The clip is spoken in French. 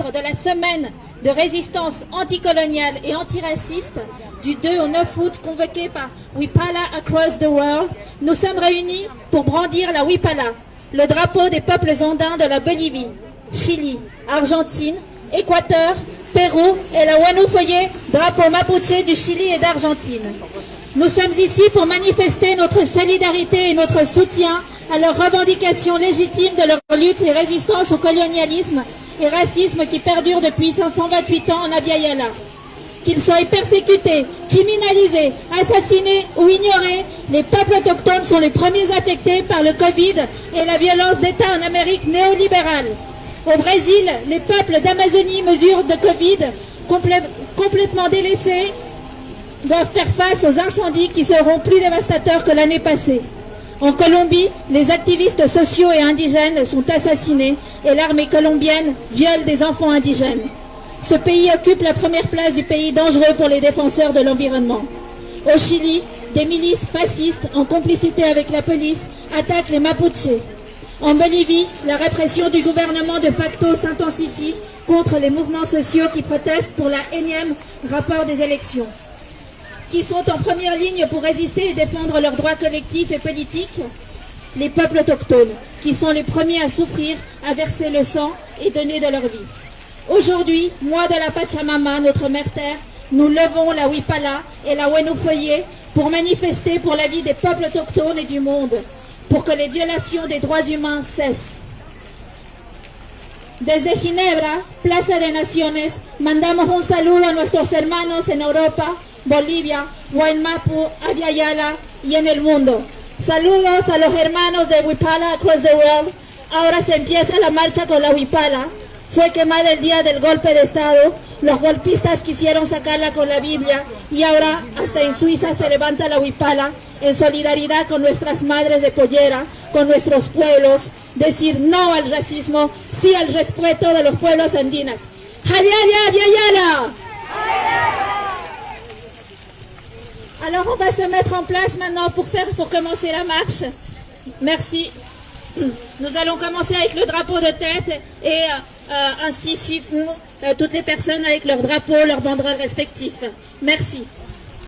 cadre de la semaine de résistance anticoloniale et antiraciste du 2 au 9 août convoquée par Wipala Across the World, nous sommes réunis pour brandir la Wipala, le drapeau des peuples andins de la Bolivie, Chili, Argentine, Équateur, Pérou et la Huanufoye, drapeau mapuche du Chili et d'Argentine. Nous sommes ici pour manifester notre solidarité et notre soutien à leurs revendications légitimes de leur lutte et résistance au colonialisme et racisme qui perdure depuis 528 ans en Abya-Yala. Qu'ils soient persécutés, criminalisés, assassinés ou ignorés, les peuples autochtones sont les premiers affectés par le Covid et la violence d'État en Amérique néolibérale. Au Brésil, les peuples d'Amazonie, mesures de Covid complètement délaissés, doivent faire face aux incendies qui seront plus dévastateurs que l'année passée. En Colombie, les activistes sociaux et indigènes sont assassinés et l'armée colombienne viole des enfants indigènes. Ce pays occupe la première place du pays dangereux pour les défenseurs de l'environnement. Au Chili, des milices fascistes en complicité avec la police attaquent les Mapuches. En Bolivie, la répression du gouvernement de facto s'intensifie contre les mouvements sociaux qui protestent pour la énième rapport des élections. Qui sont en première ligne pour résister et défendre leurs droits collectifs et politiques? Les peuples autochtones, qui sont les premiers à souffrir, à verser le sang et donner de leur vie. Aujourd'hui, mois de la Pachamama, notre mère terre, nous levons la Wipala et la Huanufoye pour manifester pour la vie des peuples autochtones et du monde, pour que les violations des droits humains cessent. Desde Ginebra, Plaza de Naciones, mandamos un saludo a nuestros hermanos en Europa, Bolivia, Huaymapu, Abya-Yala y en el mundo. Saludos a los hermanos de Wipala Across the World. Ahora se empieza la marcha con la Wipala. Fue quemada el día del golpe de Estado. Los golpistas quisieron sacarla con la Biblia y ahora hasta en Suiza se levanta la Wipala en solidaridad con nuestras madres de pollera, con nuestros pueblos, decir no al racismo, sí al respeto de los pueblos andinos. ¡Hayaya, Abya-Yala! Alors on va se mettre en place maintenant pour commencer la marche. Merci. Nous allons commencer avec le drapeau de tête et ainsi suivons toutes les personnes avec leur drapeau, leurs banderoles respectifs. Merci.